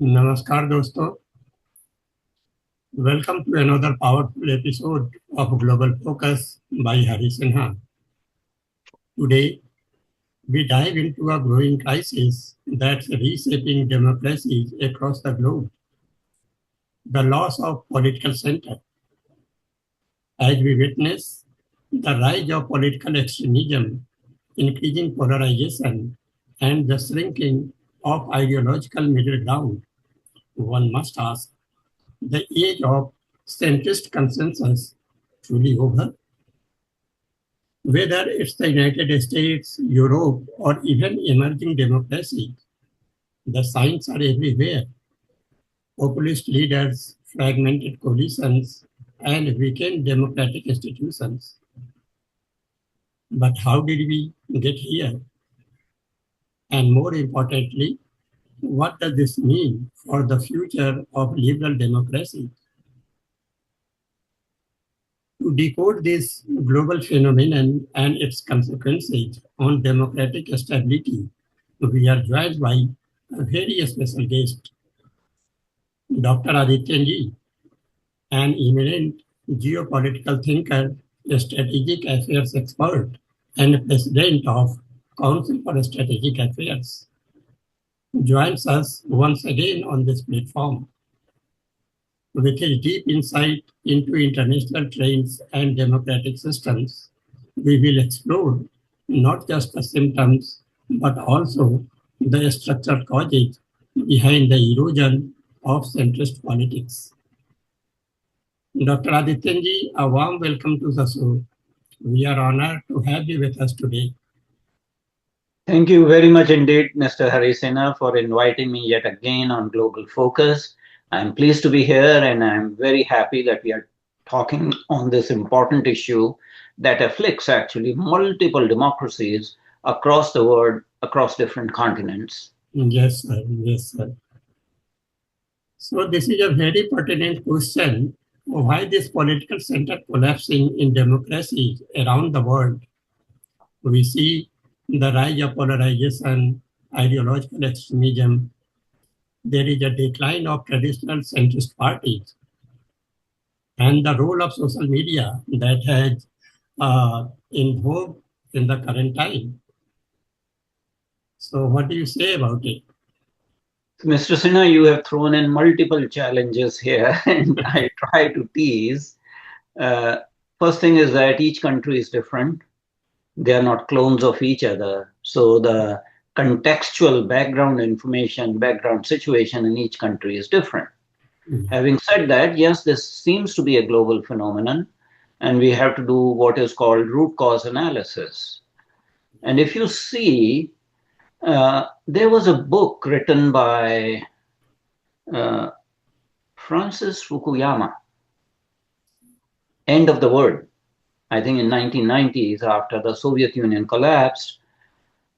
नमस्कार दोस्तों, welcome to another powerful episode of Global Focus by Hari Sinha. Today, we dive into a growing crisis that's reshaping democracies across the globe, the loss of political center. As we witness the rise of political extremism, increasing polarization, and the shrinking of ideological middle ground, one must ask, the age of centrist consensus truly over? Whether it's the United States, Europe, or even emerging democracies, the signs are everywhere. Populist leaders, fragmented coalitions, and weakened democratic institutions. But how did we get here? And more importantly, what does this mean for the future of liberal democracy? To decode this global phenomenon and its consequences on democratic stability, we are joined by a very special guest, Dr. Aadityanjee, an eminent geopolitical thinker, a strategic affairs expert, and president of Council for Strategic Affairs, joins us once again on this platform. With his deep insight into international trends and democratic systems, we will explore not just the symptoms, but also the structural causes behind the erosion of centrist politics. Dr. Aadityanjee, a warm welcome to the show. We are honored to have you with us today. Thank you very much indeed, Mr. Harisena, for inviting me yet again on Global Focus. I'm pleased to be here and I'm very happy that we are talking on this important issue that afflicts actually multiple democracies across the world, across different continents. Yes, sir. Yes, sir. So this is a very pertinent question. Why this political center collapsing in democracies around the world? We see the rise of polarization, ideological extremism. There is a decline of traditional centrist parties, and the role of social media that has in vogue in the current time. So, what do you say about it? Mr. Sinha, you have thrown in multiple challenges here, and I try to tease. Uh, First thing is that each country is different. They are not clones of each other. So the contextual background information, background situation in each country is different. Having said that, yes, this seems to be a global phenomenon, and we have to do what is called root cause analysis. And if you see, there was a book written by uh, Francis Fukuyama, End of the World. I think in 1990s, after the Soviet Union collapsed,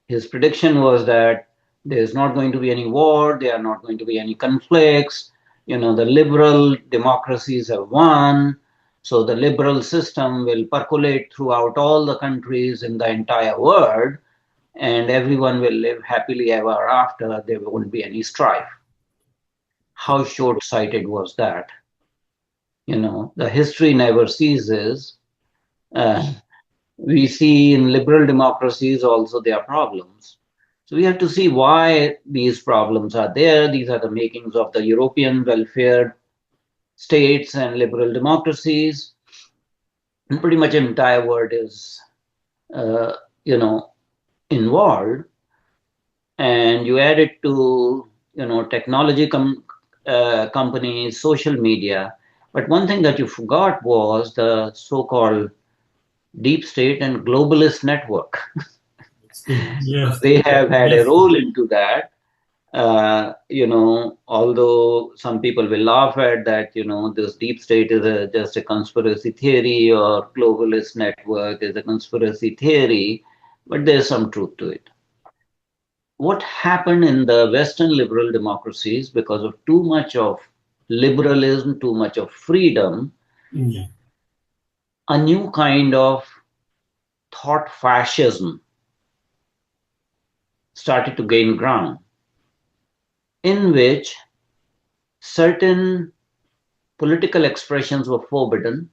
his prediction was that there's not going to be any war, there are not going to be any conflicts. You know, the liberal democracies have won. So the liberal system will percolate throughout all the countries in the entire world, and everyone will live happily ever after. There won't be any strife. How short sighted was that? You know, the history never ceases. Uh, we see in liberal democracies also there are problems. So we have to see why these problems are there. These are the makings of the European welfare states and liberal democracies. And pretty much the entire world is, uh, you know, involved. And you add it to, technology companies, social media. But one thing that you forgot was the so-called deep state and globalist network. Yes, They have had a yes, role into that. Although some people will laugh at that, this deep state is just a conspiracy theory or globalist network is a conspiracy theory, but there's some truth to it. What happened in the Western liberal democracies because of too much of liberalism, too much of freedom, yeah, a new kind of thought fascism started to gain ground, in which certain political expressions were forbidden,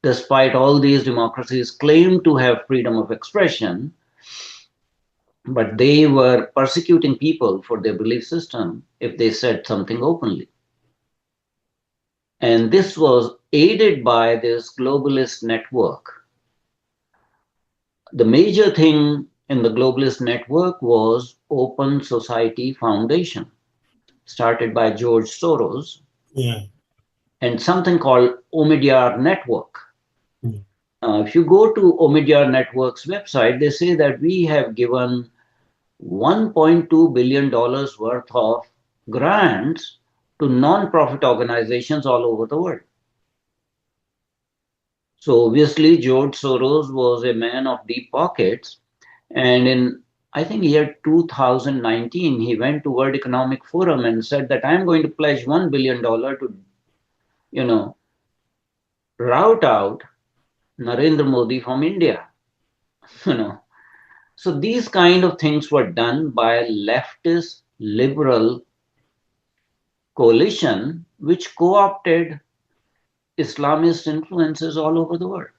despite all these democracies claimed to have freedom of expression, but they were persecuting people for their belief system if they said something openly. And this was aided by this globalist network. The major thing in the globalist network was Open Society Foundation, started by George Soros, Yeah. and something called Omidyar Network. Mm. If you go to Omidyar Network's website, they say that we have given $1.2 billion worth of grants to non-profit organizations all over the world. So obviously, George Soros was a man of deep pockets, and in I think year 2019, he went to World Economic Forum and said that I'm going to pledge $1 billion to, you know, rout out Narendra Modi from India. You know, so these kind of things were done by a leftist liberal coalition which co-opted Islamist influences all over the world.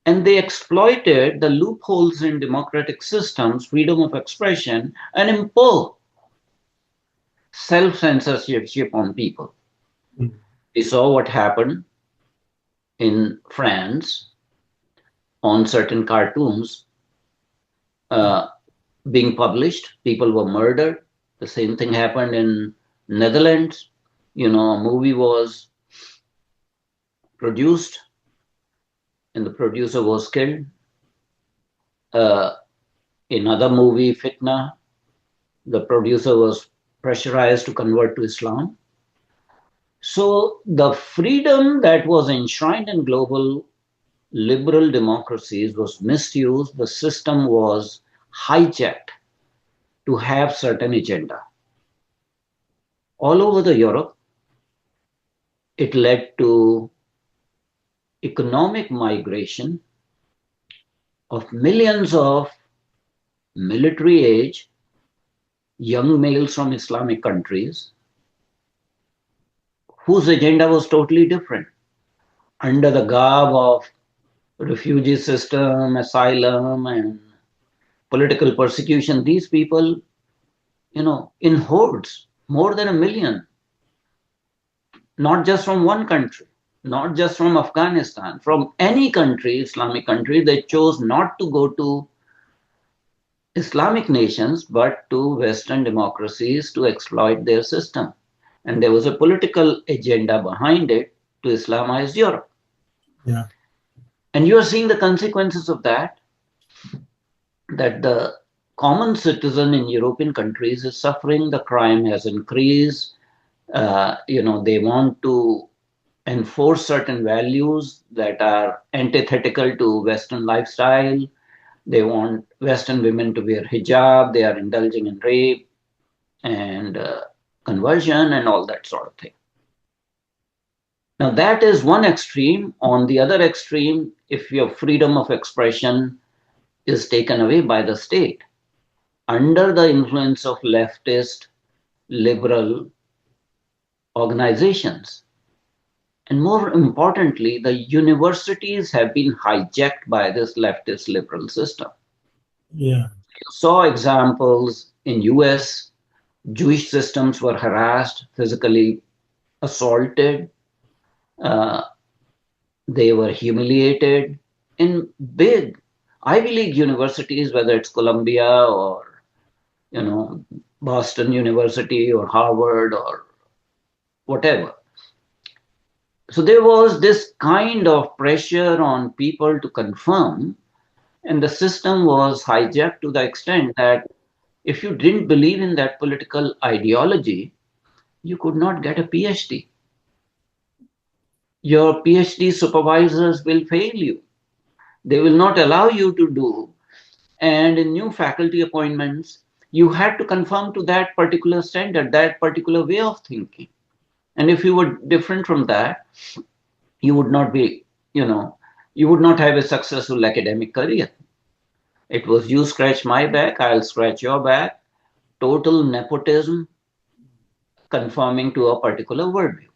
And they exploited the loopholes in democratic systems, freedom of expression, and imposed self-censorship on people. Mm. We saw what happened in France on certain cartoons uh, being published. People were murdered. The same thing happened in Netherlands. A movie was produced and the producer was killed. Uh, in other movie, Fitna, the producer was pressurized to convert to Islam. So the freedom that was enshrined in global liberal democracies was misused. The system was hijacked to have certain agenda. All over the Europe, it led to economic migration of millions of military age young males from Islamic countries whose agenda was totally different. Under the garb of refugee system, asylum, and political persecution, these people, in hordes, more than a million, not just from one country, not just from Afghanistan, from any country, Islamic country, they chose not to go to Islamic nations, but to Western democracies to exploit their system. And there was a political agenda behind it to Islamize Europe. Yeah. And you are seeing the consequences of that the common citizen in European countries is suffering, the crime has increased. They want to enforce certain values that are antithetical to Western lifestyle. They want Western women to wear hijab. They are indulging in rape and conversion and all that sort of thing. Now, that is one extreme. On the other extreme, if your freedom of expression is taken away by the state under the influence of leftist liberal organizations, and more importantly, the universities have been hijacked by this leftist liberal system. Yeah. You saw examples in US, Jewish systems were harassed, physically assaulted, uh, they were humiliated in big Ivy League universities, whether it's Columbia or Boston University or Harvard or whatever. So there was this kind of pressure on people to conform, and the system was hijacked to the extent that if you didn't believe in that political ideology, you could not get a PhD. Your PhD supervisors will fail you. They will not allow you to do. And in new faculty appointments, you had to conform to that particular standard, that particular way of thinking. And if you were different from that, you would not be, you would not have a successful academic career. It was you scratch my back, I'll scratch your back, total nepotism, conforming to a particular worldview.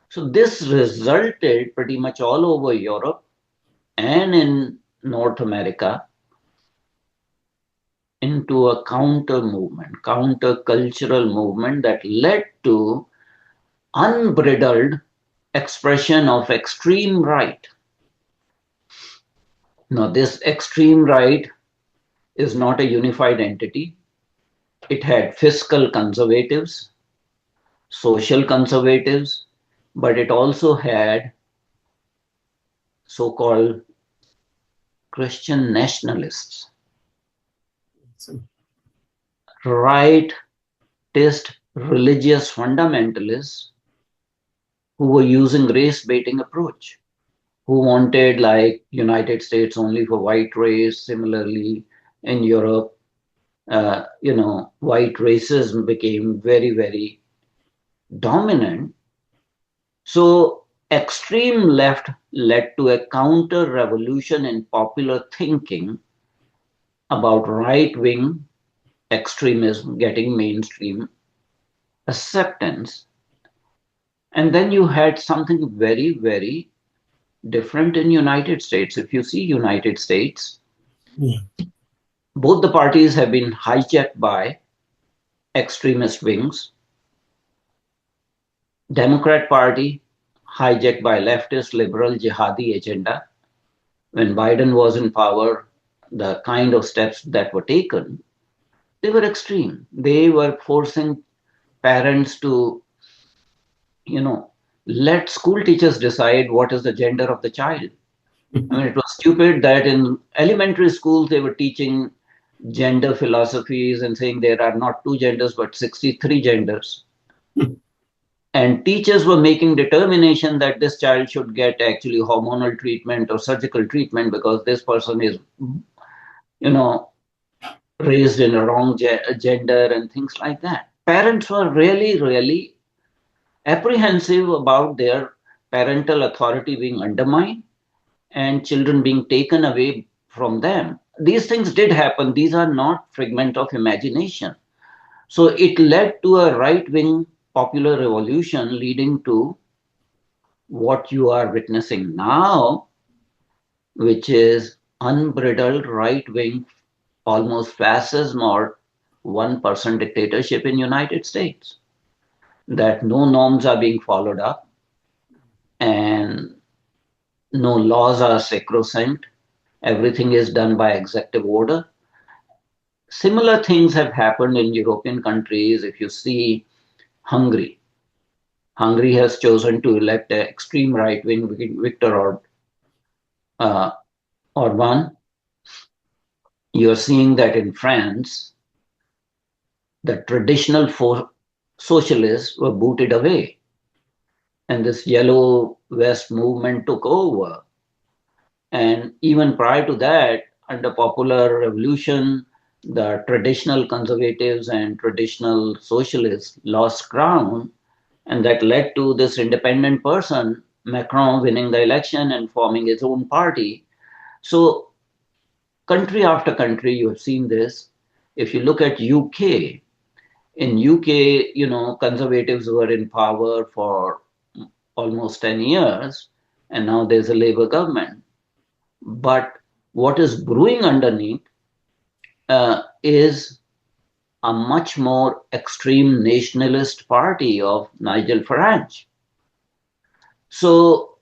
So this resulted pretty much all over Europe and in North America into a counter movement, counter cultural movement that led to unbridled expression of extreme right. Now, this extreme right is not a unified entity. It had fiscal conservatives, social conservatives, but it also had so called Christian nationalists, So, rightist religious fundamentalists who were using race baiting approach, who wanted like United States only for white race. Similarly, in Europe, white racism became very, very dominant. So extreme left led to a counter revolution in popular thinking about right wing extremism getting mainstream acceptance. And then you had something very, very different in United States. If you see United States, yeah, both the parties have been hijacked by extremist wings. Democrat Party hijacked by leftist liberal jihadi agenda. When Biden was in power, the kind of steps that were taken, they were extreme. They were forcing parents to, you know, let school teachers decide what is the gender of the child. I mean, it was stupid that in elementary schools they were teaching gender philosophies and saying there are not two genders but 63 genders. And teachers were making determination that this child should get actually hormonal treatment or surgical treatment because this person is, you know, raised in a wrong gender and things like that. Parents were really, really apprehensive about their parental authority being undermined and children being taken away from them. These things did happen. These are not figment of imagination. So it led to a right-wing popular revolution leading to what you are witnessing now, which is unbridled right-wing, almost fascism or 1% dictatorship in United States. That no norms are being followed up and no laws are sacrosanct. Everything is done by executive order. Similar things have happened in European countries. If you see Hungary, Hungary has chosen to elect an extreme right wing Viktor uh, Orban. You're seeing that in France, the traditional socialists were booted away, and this yellow vest movement took over. And even prior to that, under popular revolution, the traditional conservatives and traditional socialists lost ground, and that led to this independent person, Macron, winning the election and forming his own party. So country after country, you have seen this. If you look at UK, in UK, conservatives were in power for almost 10 years, and now there's a Labour government. But what is brewing underneath is a much more extreme nationalist party of Nigel Farage. So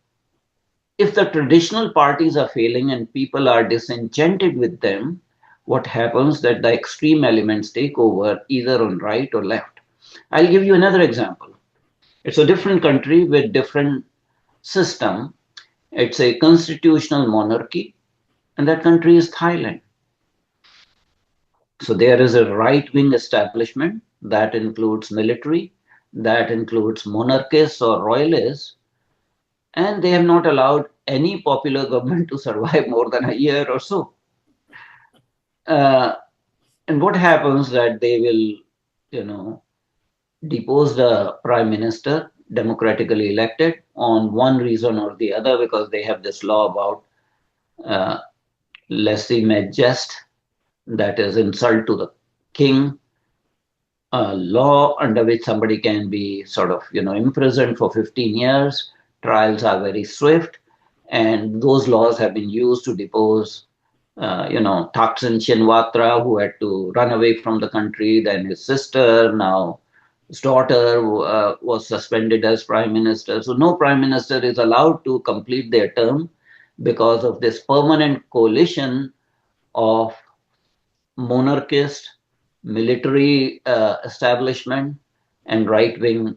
if the traditional parties are failing and people are disenchanted with them, what happens that the extreme elements take over either on right or left. I'll give you another example. It's a different country with different system. It's a constitutional monarchy, and that country is Thailand. So there is a right-wing establishment that includes military, that includes monarchists or royalists, and they have not allowed any popular government to survive more than a year or so. Uh, and what happens that they will, depose the prime minister, democratically elected, on one reason or the other, because they have this law about uh, lèse majesté, that is insult to the king. a law under which somebody can be sort of, imprisoned for 15 years. Trials are very swift, and those laws have been used to depose, Thaksin Shinawatra, who had to run away from the country, then his sister, now his daughter was suspended as prime minister. So no prime minister is allowed to complete their term because of this permanent coalition of monarchist, military establishment, and right wing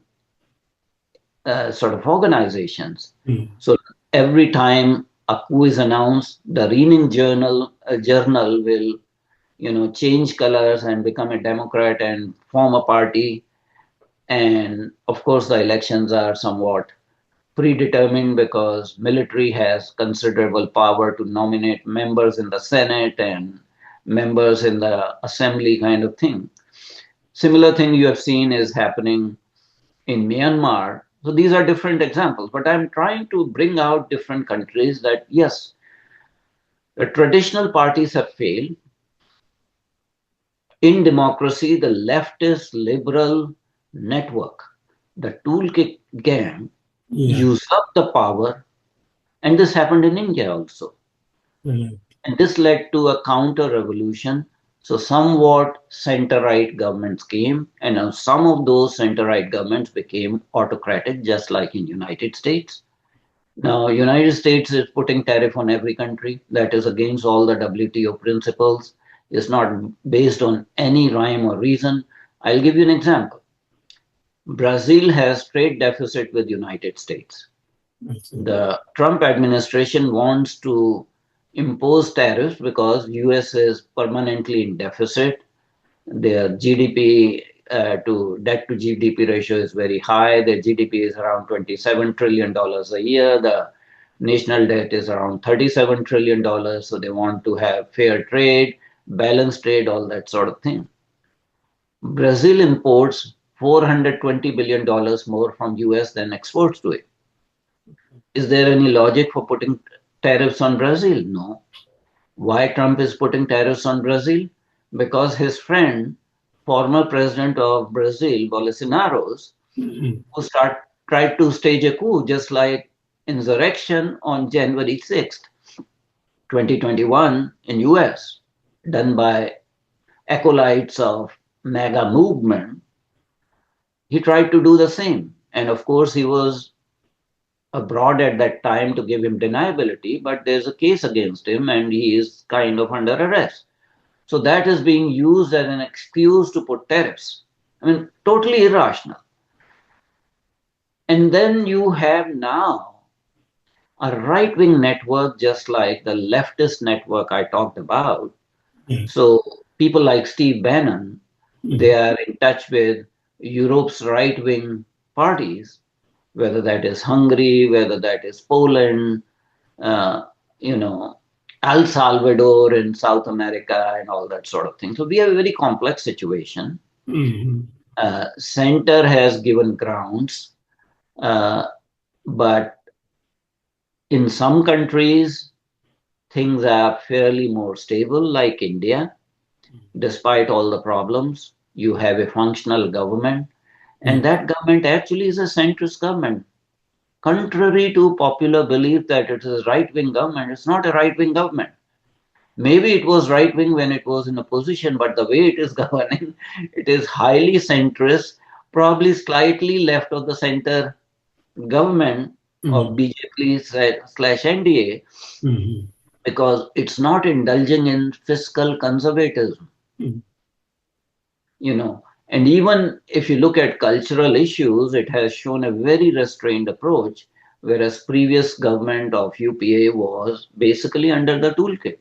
sort of organizations. mm, So every time a coup is announced, the reigning journal will change colors and become a Democrat and form a party. And of course, the elections are somewhat predetermined because military has considerable power to nominate members in the Senate and members in the assembly kind of thing. Similar thing you have seen is happening in Myanmar. So these are different examples, but I'm trying to bring out different countries that yes, the traditional parties have failed. In democracy, the leftist liberal network, the toolkit gang, yeah, used up the power, and this happened in India also. right. And this led to a counter revolution. So, somewhat center right governments came, and some of those center right governments became autocratic, just like in United States. Now, United States is putting tariff on every country. That is against all the WTO principles. It's not based on any rhyme or reason. I'll give you an example. Brazil has trade deficit with United States. I see. The Trump administration wants to impose tariffs because US is permanently in deficit. Their GDP to debt to GDP ratio is very high. Their GDP is around $27 trillion a year. The national debt is around $37 trillion. So they want to have fair trade, balanced trade, all that sort of thing. Brazil imports $420 billion more from US than exports to it. Is there any logic for putting tariffs on Brazil? No. Why Trump is putting tariffs on Brazil? Because his friend, former president of Brazil, Bolsonaro, Mm, who tried to stage a coup just like insurrection on January 6th, 2021 in US, done by acolytes of MAGA movement. He tried to do the same. And of course, he was abroad at that time to give him deniability, but there's a case against him and he is kind of under arrest. So that is being used as an excuse to put tariffs. I mean, totally irrational. And then you have now a right wing network, just like the leftist network I talked about. yes. So people like Steve Bannon, they Mm, are in touch with Europe's right wing parties, whether that is Hungary, whether that is Poland, uh, you know, El Salvador in South America, and all that sort of thing. So we have a very complex situation. mm, Center has given grounds, uh, but in some countries, things are fairly more stable, like India. Despite all the problems, you have a functional government, and yes. that government actually is a centrist government. Contrary to popular belief that it is a right wing government, it's not a right wing government. Maybe it was right wing when it was in opposition, but the way it is governing, it is highly centrist, probably slightly left of the center government of Mm, BJP slash NDA, mm, because it's not indulging in fiscal conservatism, mm, you know. And even if you look at cultural issues, it has shown a very restrained approach, whereas previous government of UPA was basically under the toolkit.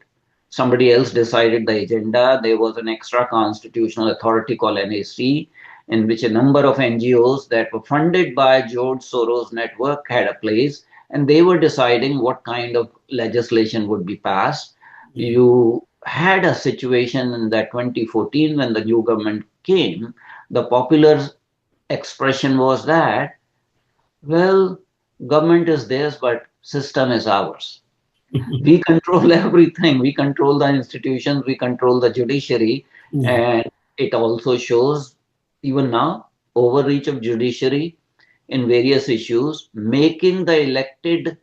Somebody else decided the agenda. There was an extra constitutional authority called NAC, in which a number of NGOs that were funded by George Soros network had a place, and they were deciding what kind of legislation would be passed. mm, You had a situation in that 2014 when the new government came. The popular expression was that, well, government is theirs, but system is ours. We control everything. We control the institutions, we control the judiciary, yeah. and it also shows even now, overreach of judiciary in various issues, making the elected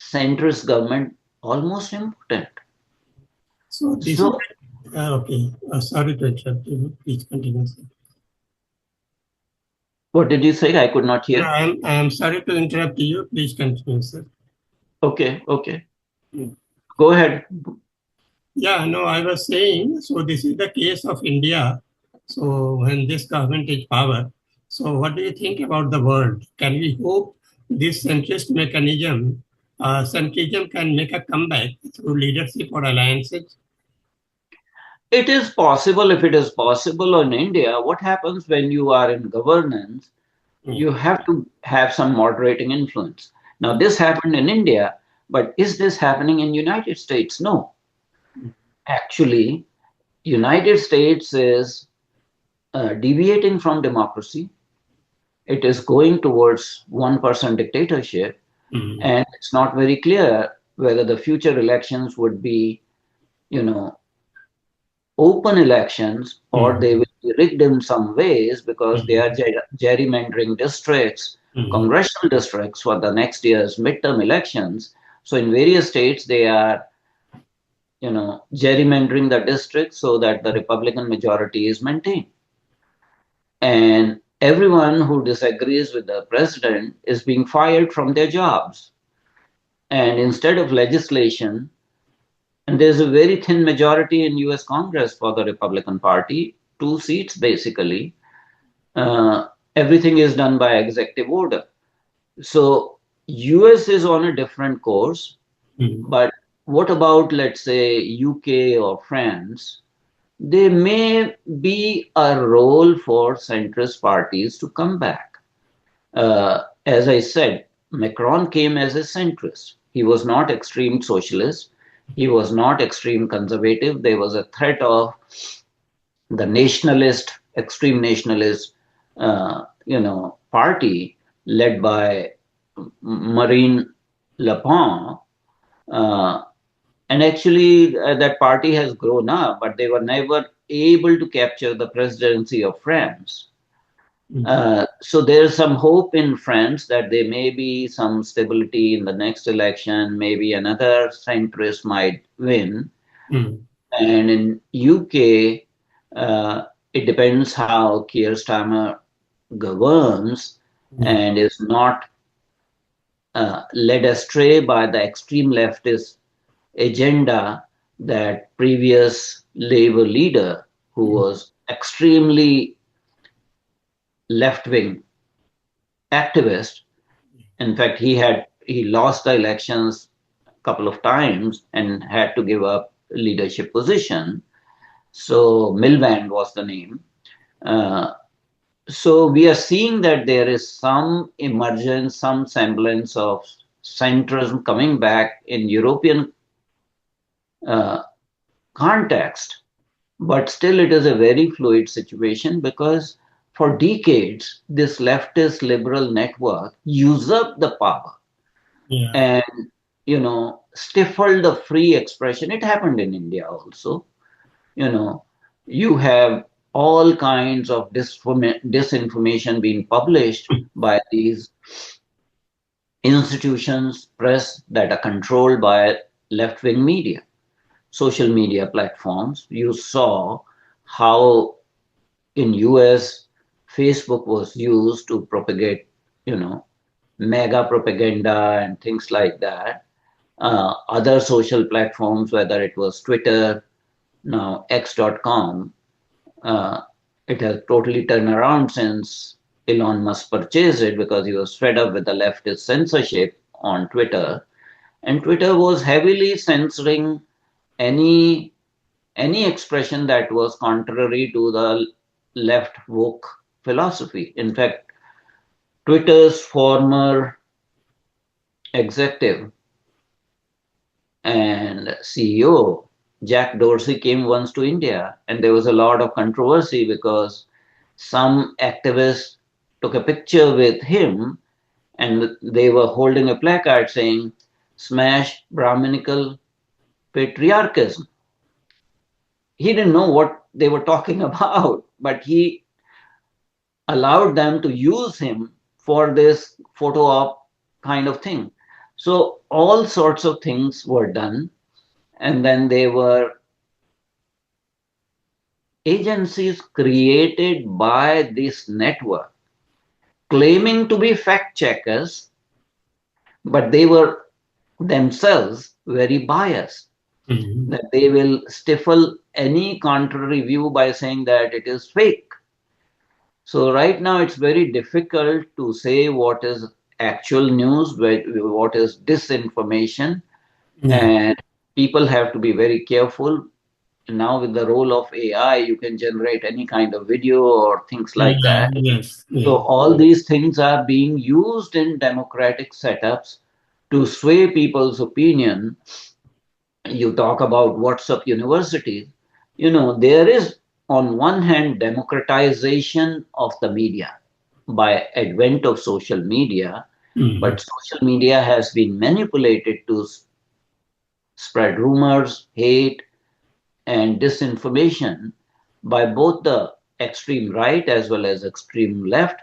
centrist government almost impotent. So this is So, okay. Sorry to interrupt you. Please continue, sir. what did you say? I could not No, hear. I am sorry to interrupt you. Please continue, sir. Okay, okay. Mm. Go ahead. Yeah, no, I was saying, so this is the case of India. So when this government is power, so what do you think about the world? Can we hope this centrism can make a comeback through leadership or alliances? It is possible. If it is possible in India, what happens when you are in governance? Mm, You have to have some moderating influence. Now, mm, this happened in India, but is this happening in United States? No. mm, Actually, United States is deviating from democracy. It is going towards one-person dictatorship, mm, and it's not very clear whether the future elections would be, you know, open elections or they mm, will be rigged in some ways because they are mm, gerrymandering districts, mm, congressional districts for the next year's midterm elections. So in various states, they are, gerrymandering the districts so that the Republican majority is maintained. And everyone who disagrees with the president is being fired from their jobs. And instead of legislation, and there's a very thin majority in US Congress for the Republican Party, two seats basically, uh, everything is done by executive order. So US is on a different course, mm, but what about, let's say, UK or France? There may be a role for centrist parties to come back. As I said, Macron came as a centrist. He was not extreme socialist. He was not extreme conservative. There was a threat of the nationalist, extreme nationalist, party led by Marine Le Pen. Uh, and actually, that party has grown up, but they were never able to capture the presidency of France. mm, So there's some hope in France that there may be some stability in the next election. Maybe another centrist might win. mm, And in UK, it depends how Keir Starmer governs mm, and is not led astray by the extreme leftist agenda that previous Labour leader, who mm, was extremely left wing activist. In fact, he lost the elections a couple of times and had to give up leadership position. So Miliband was the name. Uh, so we are seeing that there is some emergence, some semblance of centrism coming back in European uh, context, but still it is a very fluid situation because for decades this leftist liberal network usurped the power yeah, and stifled the free expression. It happened in India also. you know you have all kinds of disinformation being published by these institutions, press that are controlled by left-wing media, social media platforms. You saw how in US Facebook was used to propagate, you know, mega propaganda and things like that. Other social platforms, whether it was Twitter, now X.com, uh, it has totally turned around since Elon Musk purchased it because he was fed up with the leftist censorship on Twitter. And Twitter was heavily censoring any any expression that was contrary to the left woke philosophy. In fact, Twitter's former executive and CEO, Jack Dorsey, came once to India, and there was a lot of controversy because some activists took a picture with him and they were holding a placard saying, "Smash Brahminical patriarchism." He didn't know what they were talking about, but he allowed them to use him for this photo op kind of thing. So all sorts of things were done, and then there were agencies created by this network claiming to be fact checkers, but they were themselves very biased, Mm-hmm. that they will stifle any contrary view by saying that it is fake. So right now it's very difficult to say what is actual news, what is disinformation, Yeah. and people have to be very careful. Now with the role of AI, you can generate any kind of video or things like Yeah. that. Yes. So Yeah. all these things are being used in democratic setups to sway people's opinion. You talk about WhatsApp universities. There is on one hand democratization of the media by advent of social media, Mm-hmm. but social media has been manipulated to spread rumors, hate, and disinformation by both the extreme right as well as extreme left.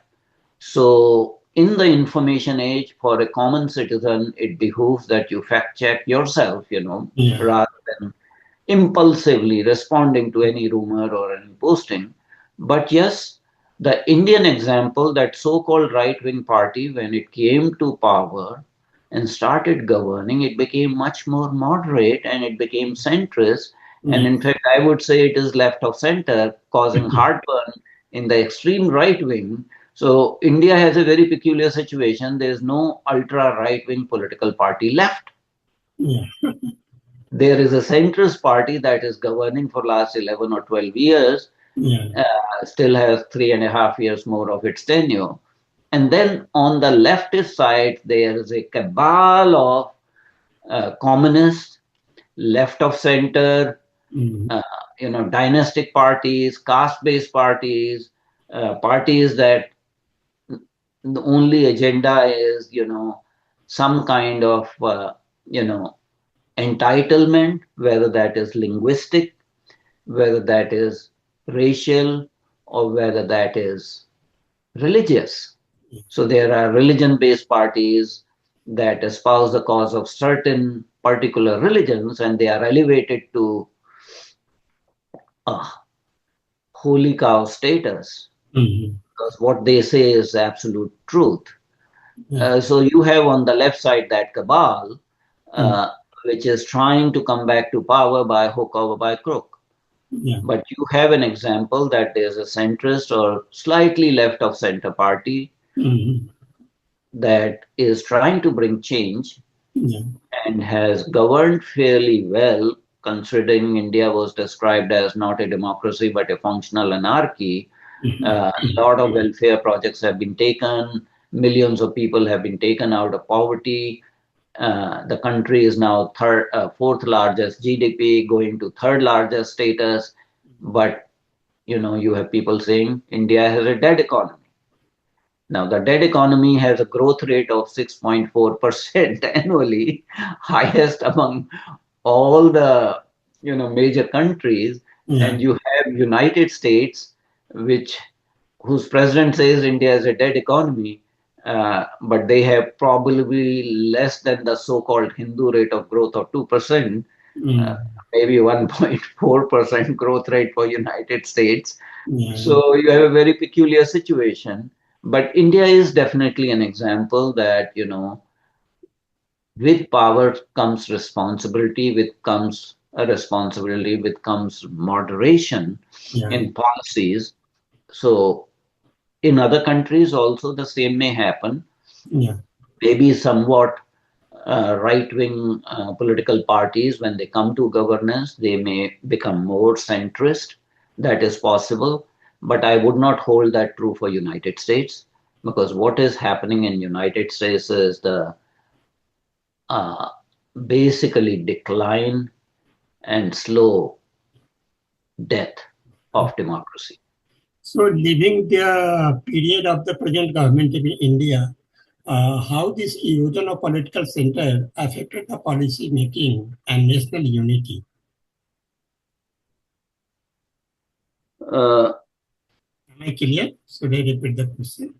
So, in the information age, for a common citizen, it behooves that you fact check yourself, Yeah. rather than impulsively responding to any rumor or any posting. But yes, the Indian example, that so called right wing party, when it came to power and started governing, it became much more moderate and it became centrist. And in Yes. fact, I would say it is left of center, causing heartburn in the extreme right wing. So, India has a very peculiar situation. There is no ultra right wing political party left. Yeah. There is a centrist party that is governing for last 11 or 12 years, Yeah. still has 3.5 years more of its tenure. And then on the leftist side, there is a cabal of communists, left of center, Mm-hmm. uh, dynastic parties, caste-based parties, parties that the only agenda is, some kind of, entitlement, whether that is linguistic, whether that is racial, or whether that is religious. So there are religion based parties that espouse the cause of certain particular religions and they are elevated to a holy cow status Mm-hmm. because what they say is absolute truth. Yeah. So you have on the left side that cabal, Mm. uh, which is trying to come back to power by hook or by crook. Yeah. But you have an example that there's a centrist or slightly left of center party Mm-hmm. that is trying to bring change Yeah. and has governed fairly well, considering India was described as not a democracy but a functional anarchy. A lot of welfare projects have been taken, millions of people have been taken out of poverty. The country is now fourth largest GDP, going to third largest status. But you have people saying India has a dead economy. Now, the dead economy has a growth rate of 6.4% annually, highest among all the major countries. Yeah. And you have United States, which whose president says India is a dead economy, but they have probably less than the so-called Hindu rate of growth of 2%, uh, Mm. maybe 1.4% growth rate for United States. Yeah. So you have a very peculiar situation. But India is definitely an example that, with power comes responsibility, with comes moderation Yeah. in policies. So in other countries also the same may happen. Yeah. Maybe somewhat right-wing political parties, when they come to governance, they may become more centrist. That is possible, but I would not hold that true for United States because what is happening in United States is the uh, basically decline and slow death of democracy. So, living the period of the present government in India, how this erosion of political center affected the policy making and national unity? Uh, Am I I clear? Should I repeat the question?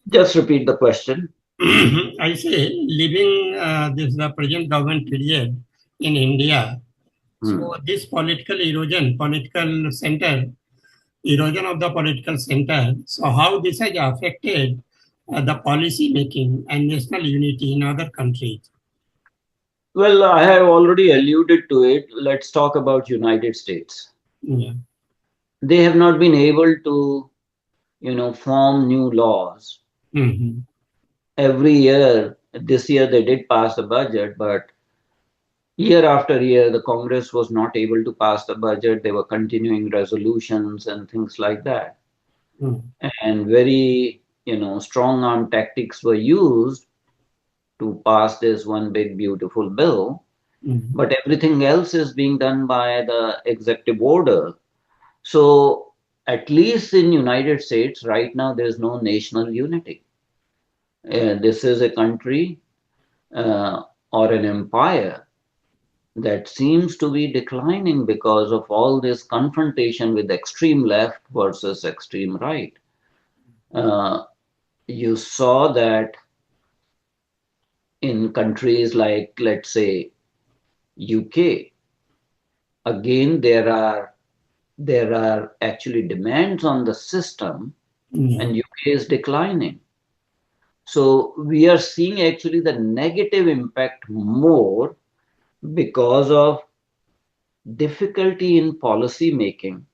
Just repeat the question. I say, living this the present government period in India, so Hmm. this political erosion, political center, erosion of the political center, so how this has affected the policy making and national unity in other countries? Well, I have already alluded to it. Let's talk about United States. Yeah. They have not been able to, form new laws. Mm-hmm. Every year, this year they did pass the budget, but year after year, the Congress was not able to pass the budget. They were continuing resolutions and things like that. And very, strong arm tactics were used to pass this one big, beautiful bill. Mm-hmm. But everything else is being done by the executive order. So at least in United States right now, there's no national unity. This is a country uh, or an empire that seems to be declining because of all this confrontation with extreme left versus extreme right. Uh, you saw that in countries like, let's say, UK, again there are actually demands on the system, Yeah. and UK is declining. So we are seeing actually the negative impact more because of difficulty in policy making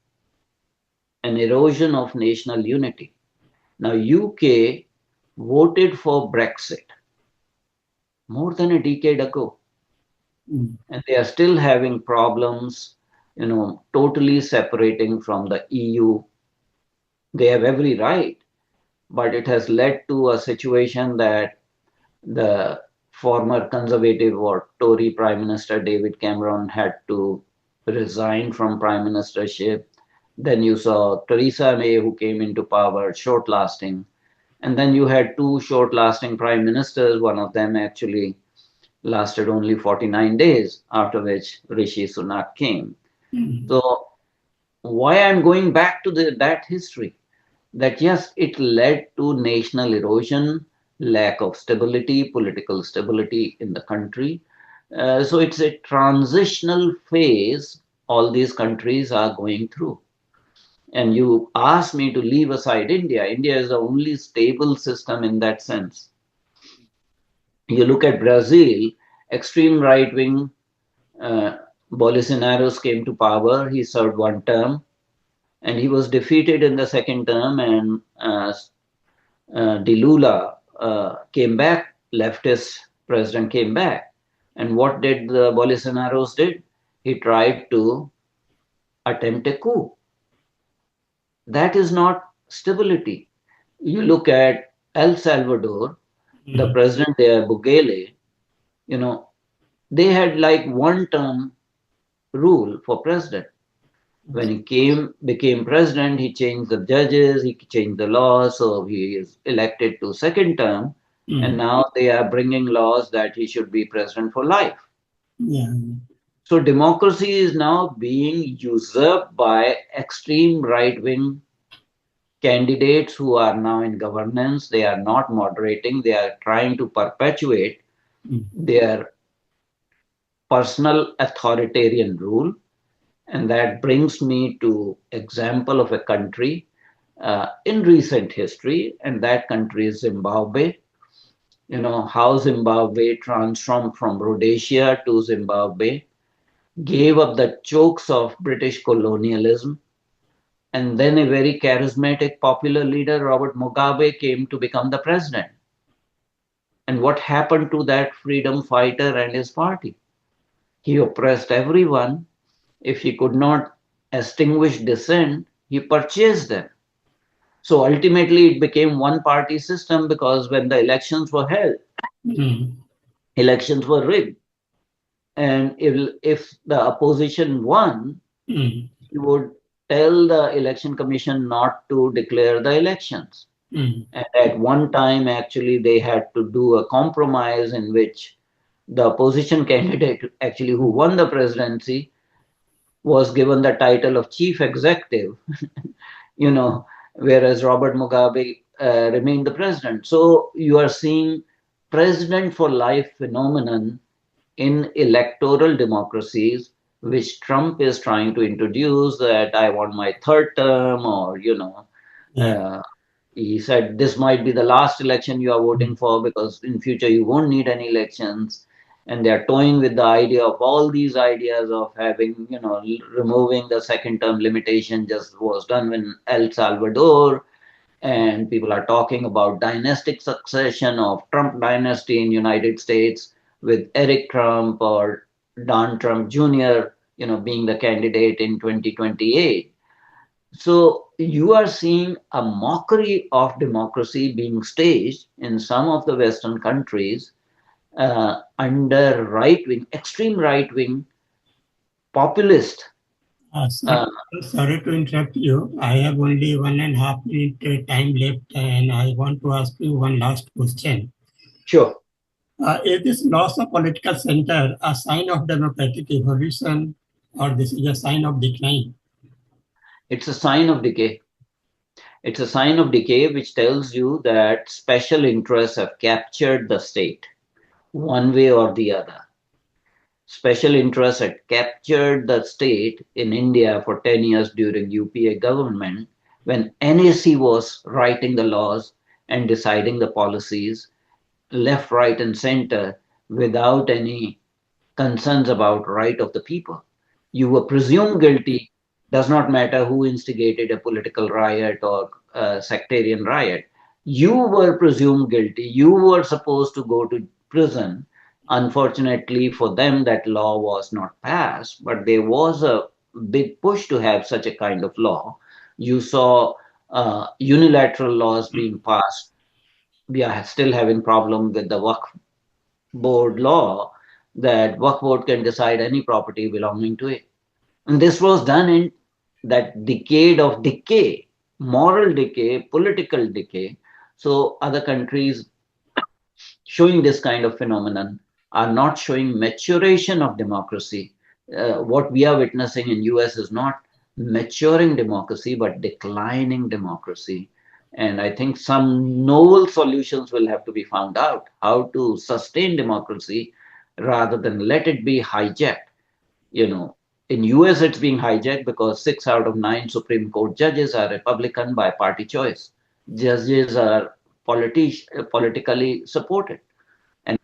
and erosion of national unity. Now, UK voted for Brexit more than a decade ago, Mm-hmm. and they are still having problems, totally separating from the EU. They have every right, but it has led to a situation that the former Conservative or Tory Prime Minister David Cameron had to resign from prime ministership. Then you saw Theresa May, who came into power, short lasting. And then you had two short lasting prime ministers. One of them actually lasted only 49 days, after which Rishi Sunak came. Mm-hmm. So, why I'm going back to that history? That yes, it led to national erosion, lack of stability, political stability in the country. So it's a transitional phase all these countries are going through. And you asked me to leave aside India. India is the only stable system in that sense. You look at Brazil, extreme right wing uh, Bolsonaro came to power. He served one term and he was defeated in the second term, and De Lula came back, leftist president came back. And what did the Bolsonaros did? He tried to attempt a coup. That is not stability. You look at El Salvador, the Mm-hmm. president there, Bukele, you know, they had like one term rule for president. When he became president, he changed the judges, he changed the laws, so he is elected to second term, and Mm-hmm. now they are bringing laws that he should be president for life. Yeah. So democracy is now being usurped by extreme right wing candidates who are now in governance. They are not moderating, they are trying to perpetuate their personal authoritarian rule. And that brings me to example of a country in recent history, and that country is Zimbabwe. You know how Zimbabwe transformed from Rhodesia to Zimbabwe, gave up the chokes of British colonialism, and then a very charismatic popular leader, Robert Mugabe, came to become the president. And what happened to that freedom fighter and his party? He oppressed everyone. If he could not extinguish dissent, he purchased them. So ultimately, it became one party system because when the elections were held, Mm-hmm. elections were rigged. And if the opposition won, Mm-hmm. he would tell the election commission not to declare the elections. Mm-hmm. And at one time, actually, they had to do a compromise in which the opposition candidate, actually, who won the presidency, was given the title of chief executive, you know, whereas Robert Mugabe remained the president. So you are seeing president for life phenomenon in electoral democracies, which Trump is trying to introduce, that I want my third term, or, Yeah. uh, he said this might be the last election you are voting for because in future you won't need any elections. And they are toying with the idea of all these ideas of having, removing the second term limitation just was done in El Salvador, and people are talking about dynastic succession of Trump dynasty in United States with Eric Trump or Don Trump Jr. being the candidate in 2028. So you are seeing a mockery of democracy being staged in some of the Western countries under right wing, extreme right wing populist. Sir, Uh, sorry to interrupt you. I have only 1.5 minute time left, and I want to ask you one last question. sure, Is this loss of political center a sign of democratic evolution, or this is a sign of decline? it's a sign of decay. It's a sign of decay which tells you that special interests have captured the state one way or the other. Special interests had captured the state in India for 10 years during UPA government when NAC was writing the laws and deciding the policies left, right, and center without any concerns about right of the people. You were presumed guilty. Does not matter who instigated a political riot or a sectarian riot. You were presumed guilty. You were supposed to go to prison. Unfortunately for them, that law was not passed, but there was a big push to have such a kind of law. You saw unilateral laws being passed. We are still having problem with the Waqf board law, that Waqf board can decide any property belonging to it. And this was done in that decade of decay, moral decay, political decay. So other countries showing this kind of phenomenon are not showing maturation of democracy. What we are witnessing in US is not maturing democracy, but declining democracy. And I think some novel solutions will have to be found out how to sustain democracy rather than let it be hijacked. You know, in US it's being hijacked because 6 out of 9 Supreme Court judges are Republican by party choice. Judges are politically supported. And